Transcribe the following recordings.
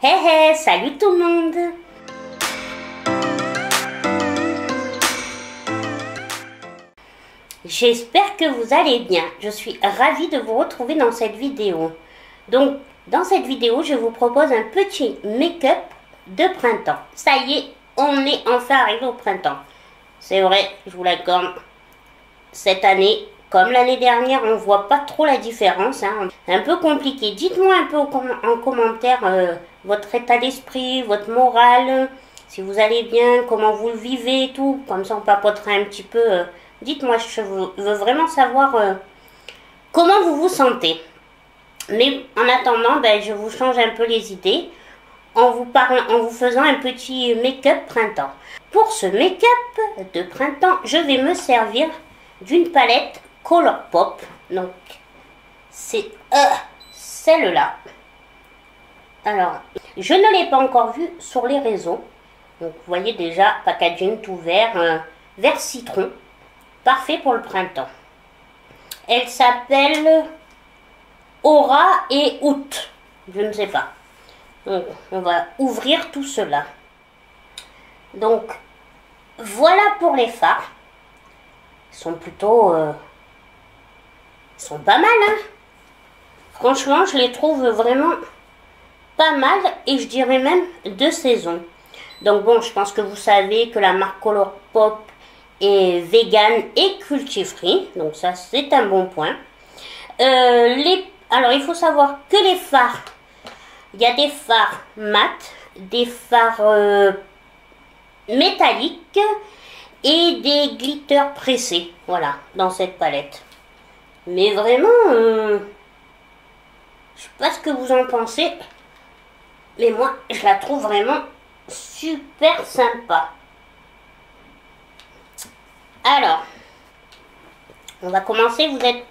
Hey hey, salut tout le monde! J'espère que vous allez bien. Je suis ravie de vous retrouver dans cette vidéo. Donc, dans cette vidéo, je vous propose un petit make-up de printemps. Ça y est, on est enfin arrivé au printemps. C'est vrai, je vous l'accorde. Cette année, comme l'année dernière, on ne voit pas trop la différence. C'est un peu compliqué. Dites-moi un peu en commentaire votre état d'esprit, votre morale, si vous allez bien, comment vous le vivez et tout. Comme ça, on papotera un petit peu. Dites-moi, je veux vraiment savoir comment vous vous sentez. Mais en attendant, je vous change un peu les idées en vous faisant un petit make-up printemps. Pour ce make-up de printemps, je vais me servir d'une palette Colourpop. Donc, c'est celle-là. Alors, je ne l'ai pas encore vue sur les réseaux. Donc, vous voyez déjà, packaging tout vert, vert citron. Parfait pour le printemps. Elle s'appelle Aura et Août. Je ne sais pas. Donc, on va ouvrir tout cela. Donc, voilà pour les fards. Ils sont plutôt... ils sont pas mal, hein. Franchement, je les trouve vraiment pas mal. Et je dirais même de saison. Donc bon, je pense que vous savez que la marque Colourpop est vegan et cruelty-free. Donc ça, c'est un bon point. Alors, il faut savoir que les fards, il y a des fards mat, des fards métalliques et des glitters pressés. Voilà, dans cette palette. Mais vraiment, je sais pas ce que vous en pensez. Mais moi, je la trouve vraiment super sympa. Alors, on va commencer. Vous êtes...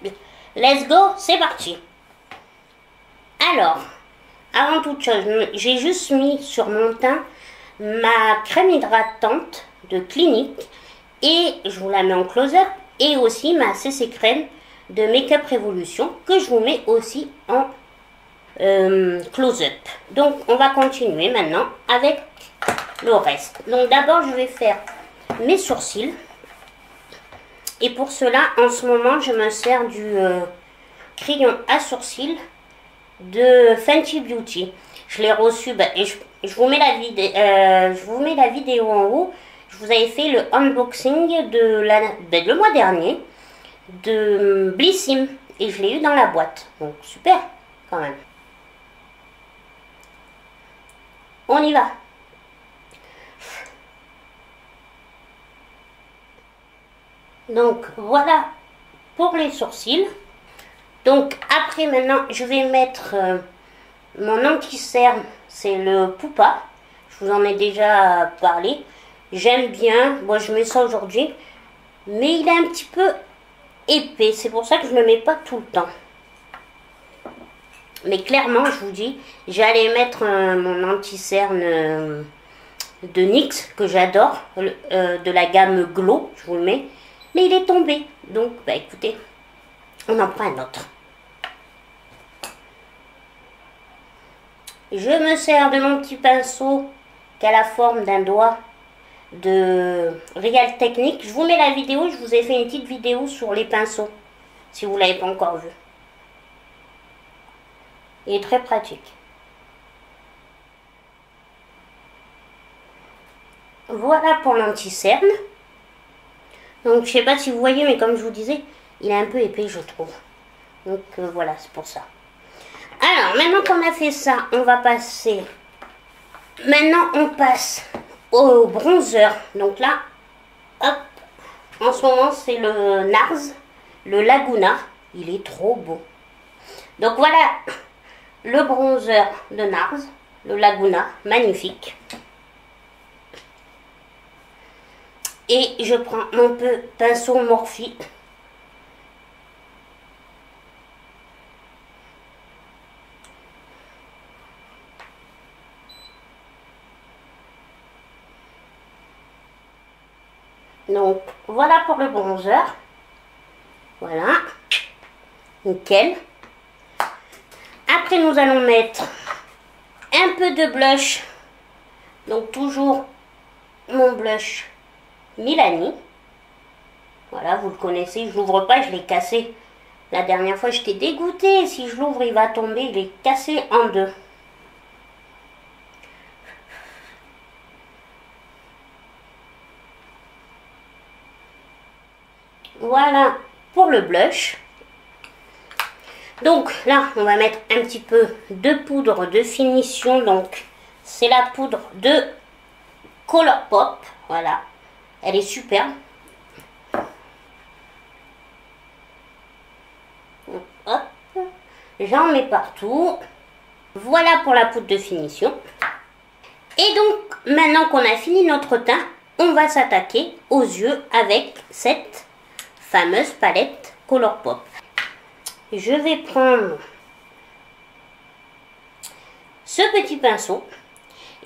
Let's go, c'est parti. Alors, avant toute chose, j'ai juste mis sur mon teint ma crème hydratante de Clinique. Et je vous la mets en close-up. Et aussi ma CC crème de Make-up Revolution que je vous mets aussi en close-up. Donc, on va continuer maintenant avec le reste. Donc, d'abord, je vais faire mes sourcils. Et pour cela, en ce moment, je me sers du crayon à sourcils de Fenty Beauty. Je l'ai reçu, et je vous mets la vidéo en haut. Je vous avais fait le unboxing de le mois dernier de Blissim. Et je l'ai eu dans la boîte. Donc, super, quand même. On y va. Donc, voilà pour les sourcils. Donc, après, maintenant, je vais mettre mon anti-cerne. C'est le Poupa. Je vous en ai déjà parlé. J'aime bien. Moi, je mets ça aujourd'hui. Mais il est un petit peu épais. C'est pour ça que je ne le mets pas tout le temps. Mais clairement, je vous dis, j'allais mettre mon anti-cerne de NYX, que j'adore. De la gamme Glow, je vous le mets. Mais il est tombé. Donc, écoutez, on en prend un autre. Je me sers de mon petit pinceau qui a la forme d'un doigt de Real Technique. Je vous mets la vidéo. Je vous ai fait une petite vidéo sur les pinceaux. Si vous ne l'avez pas encore vu. Il est très pratique. Voilà pour l'anti-cerne. Donc, je sais pas si vous voyez, mais comme je vous disais, il est un peu épais, je trouve. Donc, voilà, c'est pour ça. Alors, maintenant qu'on a fait ça, on va passer... Maintenant, on passe au bronzer. Donc là, hop, en ce moment, c'est le NARS, le Laguna. Il est trop beau. Donc, voilà le bronzer de NARS, le Laguna, magnifique. Et je prends mon pinceau Morphe. Donc, voilà pour le bronzer. Voilà. Nickel. Après, nous allons mettre un peu de blush. Donc toujours mon blush Milani. Voilà, vous le connaissez, je l'ouvre pas, je l'ai cassé. La dernière fois, j'étais dégoûtée. Si je l'ouvre, il va tomber. Il est cassé en deux. Voilà pour le blush. Donc là, on va mettre un petit peu de poudre de finition. Donc, c'est la poudre de Colourpop. Voilà. Elle est superbe. Hop. J'en mets partout. Voilà pour la poudre de finition. Et donc, maintenant qu'on a fini notre teint, on va s'attaquer aux yeux avec cette fameuse palette Colourpop. Je vais prendre ce petit pinceau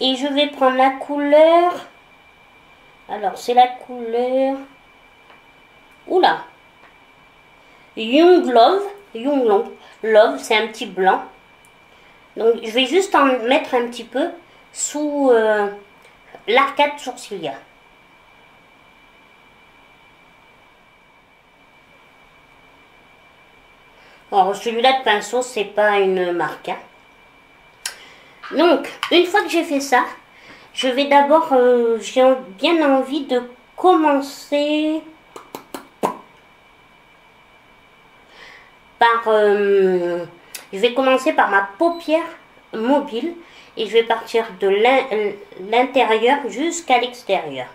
et je vais prendre la couleur. Alors, c'est la couleur... Oula! Young Love. Young Love, c'est un petit blanc. Donc, je vais juste en mettre un petit peu sous l'arcade sourcilière. Alors, celui-là de pinceau, c'est pas une marque. Hein. Donc, une fois que j'ai fait ça, je vais d'abord, j'ai bien envie de commencer par, je vais commencer par ma paupière mobile et je vais partir de l'intérieur jusqu'à l'extérieur.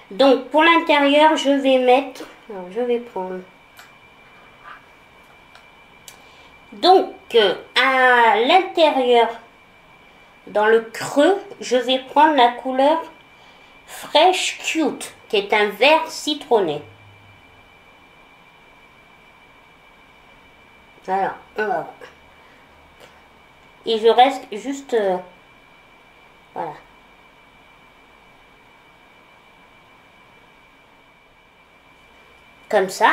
Donc, pour l'intérieur, je vais mettre, alors, je vais prendre... Donc, à l'intérieur, dans le creux, je vais prendre la couleur Fresh Cute, qui est un vert citronné. Alors, on va voir. Et je reste juste... voilà. Comme ça.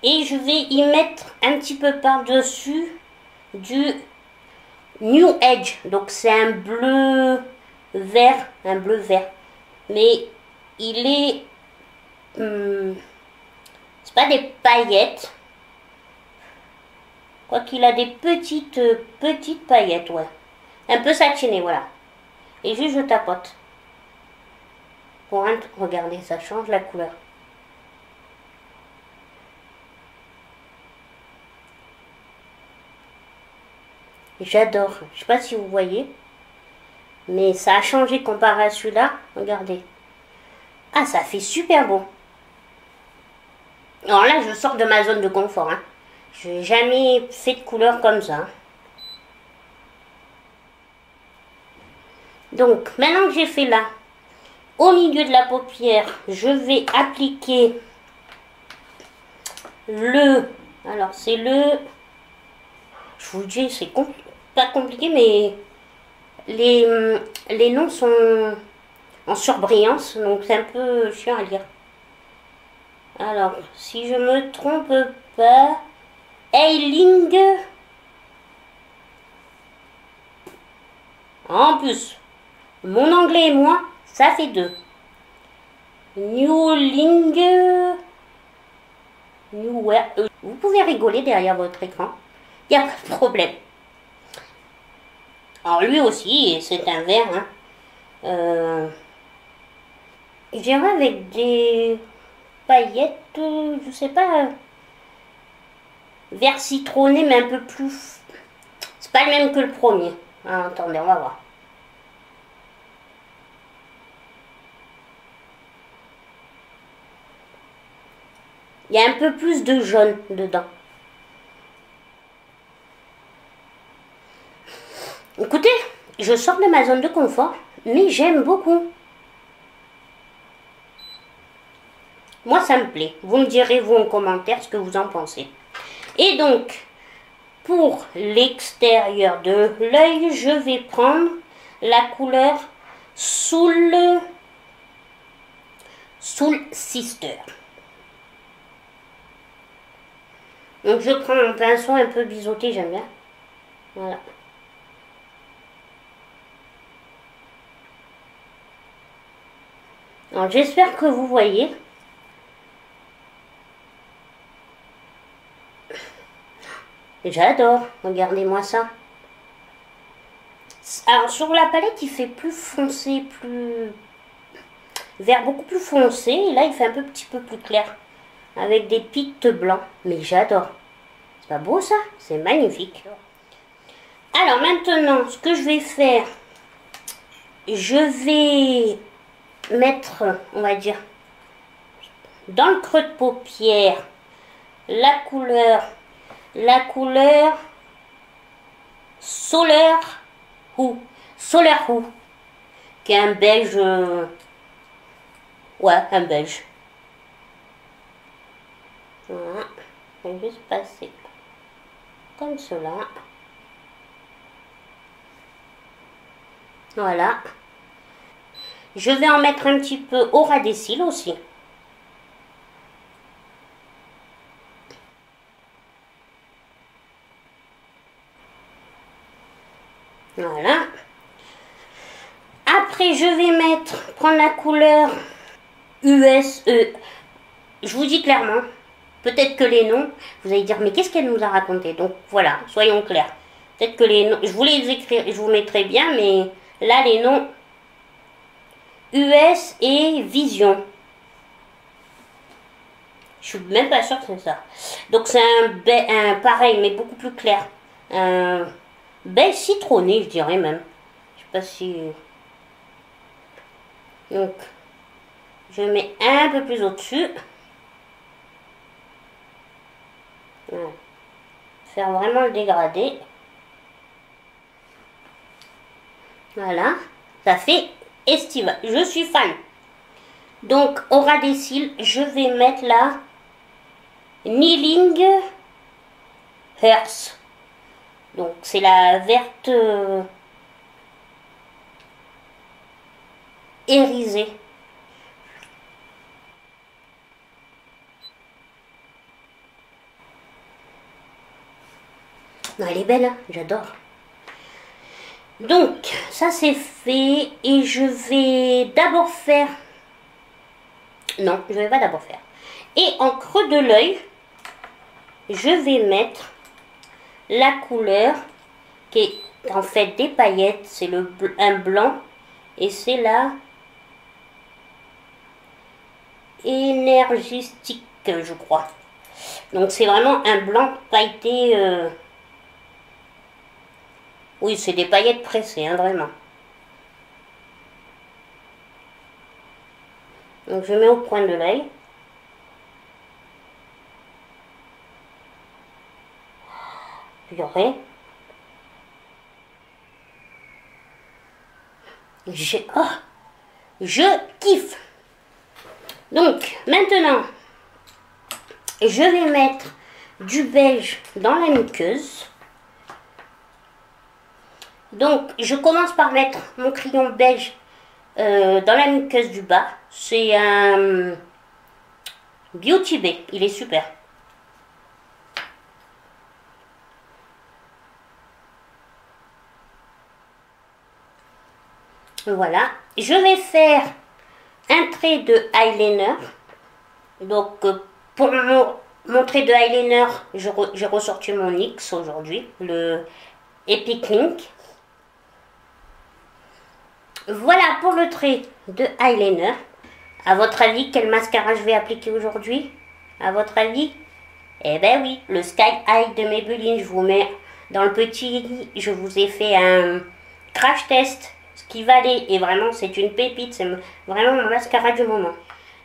Et je vais y mettre un petit peu par-dessus du New Edge. Donc c'est un bleu vert. Un bleu vert. Mais il est... c'est pas des paillettes. Quoi qu'il a des petites paillettes, ouais. Un peu satiné, voilà. Et juste je tapote. Pour un... Regardez, ça change la couleur. J'adore. Je sais pas si vous voyez. Mais ça a changé comparé à celui-là. Regardez. Ah, ça fait super beau. Alors là, je sors de ma zone de confort. Hein. Je n'ai jamais fait de couleur comme ça. Donc, maintenant que j'ai fait là, au milieu de la paupière, je vais appliquer le... Alors, c'est le... Je vous dis, c'est pas compliqué, mais les noms sont en surbrillance, donc c'est un peu chiant à lire. Alors, si je me trompe pas, Eiling. En plus, mon anglais et moi, ça fait deux. Newling. Newware. Vous pouvez rigoler derrière votre écran. Il n'y a pas de problème. Alors lui aussi, c'est un vert. Hein. J'irai avec des paillettes, je sais pas, vert citronné, mais un peu plus... C'est pas le même que le premier. Ah, attendez, on va voir. Il y a un peu plus de jaune dedans. Écoutez, je sors de ma zone de confort, mais j'aime beaucoup. Moi, ça me plaît. Vous me direz, vous, en commentaire, ce que vous en pensez. Et donc, pour l'extérieur de l'œil, je vais prendre la couleur Soul Sister. Donc, je prends un pinceau un peu biseauté, j'aime bien. Voilà. Alors j'espère que vous voyez. J'adore, regardez-moi ça. Alors sur la palette il fait plus foncé, plus vert, beaucoup plus foncé. Et là il fait un petit peu plus clair. Avec des pics blancs. Mais j'adore. C'est pas beau ça? C'est magnifique. Alors maintenant, ce que je vais faire, je vais mettre, on va dire, dans le creux de paupière, la couleur Solar Who, qui est un beige, ouais, un beige. Voilà, je vais juste passer comme cela. Voilà. Je vais en mettre un petit peu au ras des cils aussi. Voilà. Après, je vais prendre la couleur USE. Je vous dis clairement, peut-être que les noms, vous allez dire, mais qu'est-ce qu'elle nous a raconté? Donc voilà, soyons clairs. Peut-être que les noms, je vous les écrire, je vous mettrai bien, mais là, les noms US et Vision. Je suis même pas sûre que c'est ça. Donc c'est un pareil, mais beaucoup plus clair. Un beige citronné, je dirais même. Je sais pas si... Donc, je mets un peu plus au-dessus. Voilà. Faire vraiment le dégradé. Voilà. Ça fait estival. Je suis fan. Donc, au ras des cils, je vais mettre la Kneeling Hearts. Donc, c'est la verte irisée. Non, elle est belle, hein, j'adore. Donc, ça c'est fait. Et je vais d'abord faire... Non, je ne vais pas d'abord faire. Et en creux de l'œil, je vais mettre la couleur qui est en fait des paillettes. C'est un blanc. Et c'est la énergistique, je crois. Donc c'est vraiment un blanc pailleté. Oui, c'est des paillettes pressées, hein, vraiment. Donc je mets au coin de l'œil. Purée. Je kiffe. Donc maintenant, je vais mettre du beige dans la muqueuse. Donc je commence par mettre mon crayon beige dans la muqueuse du bas. C'est un Beauty Bay, il est super. Voilà, je vais faire un trait de eyeliner. Donc pour mon trait de eyeliner, j'ai ressorti mon NYX aujourd'hui, le Epic Link. Voilà pour le trait de eyeliner. À votre avis, quel mascara je vais appliquer aujourd'hui? À votre avis? Eh ben oui, le Sky High de Maybelline. Je vous mets dans le petit... Je vous ai fait un crash test. Ce qui valait, et vraiment c'est une pépite, c'est vraiment mon mascara du moment.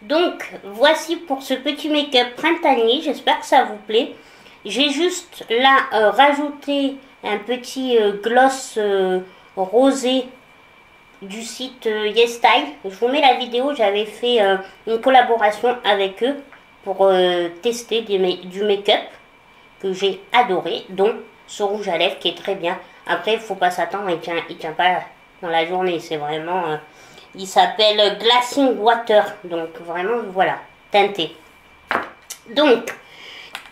Donc voici pour ce petit make-up printanier, j'espère que ça vous plaît. J'ai juste là rajouté un petit gloss rosé du site YesStyle. Je vous mets la vidéo, j'avais fait une collaboration avec eux pour tester du make-up que j'ai adoré, dont ce rouge à lèvres qui est très bien. Après il faut pas s'attendre, il tient pas dans la journée, c'est vraiment il s'appelle Glassing Water, donc vraiment voilà, teinté. Donc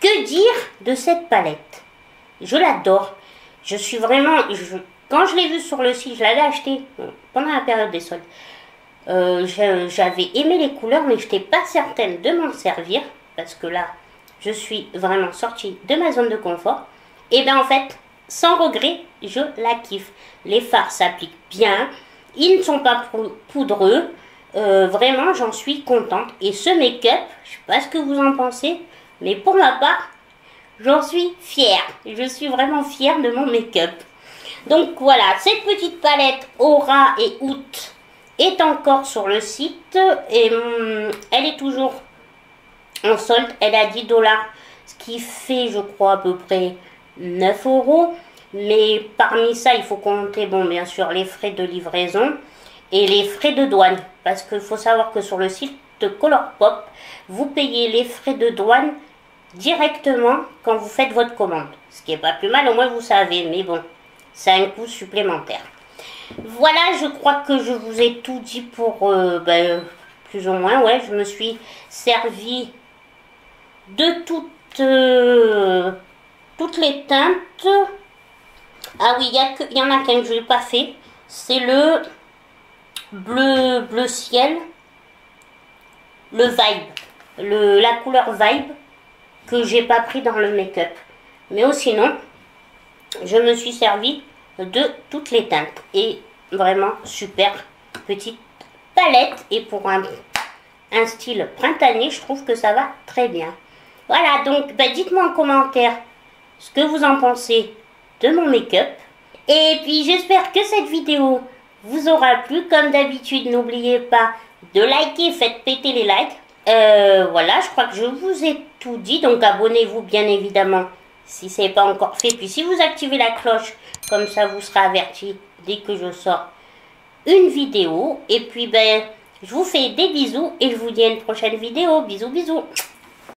que dire de cette palette? Je l'adore, je suis vraiment quand je l'ai vue sur le site, je l'avais acheté pendant la période des soldes, J'avais aimé les couleurs, mais je n'étais pas certaine de m'en servir. Parce que là, je suis vraiment sortie de ma zone de confort. Et bien en fait, sans regret, je la kiffe. Les fards s'appliquent bien. Ils ne sont pas poudreux. Vraiment, j'en suis contente. Et ce make-up, je ne sais pas ce que vous en pensez, mais pour ma part, j'en suis fière. Je suis vraiment fière de mon make-up. Donc voilà, cette petite palette Aura et Août est encore sur le site. Et elle est toujours en solde. Elle est à 10 $, ce qui fait, je crois, à peu près 9 €. Mais parmi ça, il faut compter, bon, bien sûr, les frais de livraison et les frais de douane. Parce qu'il faut savoir que sur le site de Colourpop, vous payez les frais de douane directement quand vous faites votre commande. Ce qui n'est pas plus mal, au moins vous savez. Mais bon, c'est un coût supplémentaire. Voilà, je crois que je vous ai tout dit pour, plus ou moins, ouais, je me suis servi de toutes les teintes. Ah oui, il y en a qu'un que je n'ai pas fait. C'est le bleu ciel. Le Vibe. La couleur Vibe que j'ai pas pris dans le make-up. Mais sinon, je me suis servi de toutes les teintes. Et vraiment super petite palette. Et pour un style printanier, je trouve que ça va très bien. Voilà, donc dites-moi en commentaire ce que vous en pensez de mon make-up. Et puis j'espère que cette vidéo vous aura plu. Comme d'habitude, n'oubliez pas de liker, faites péter les likes. Voilà, je crois que je vous ai tout dit. Donc abonnez-vous bien évidemment si ce n'est pas encore fait. Puis si vous activez la cloche, comme ça vous serez averti dès que je sors une vidéo. Et puis je vous fais des bisous et je vous dis à une prochaine vidéo. Bisous, bisous.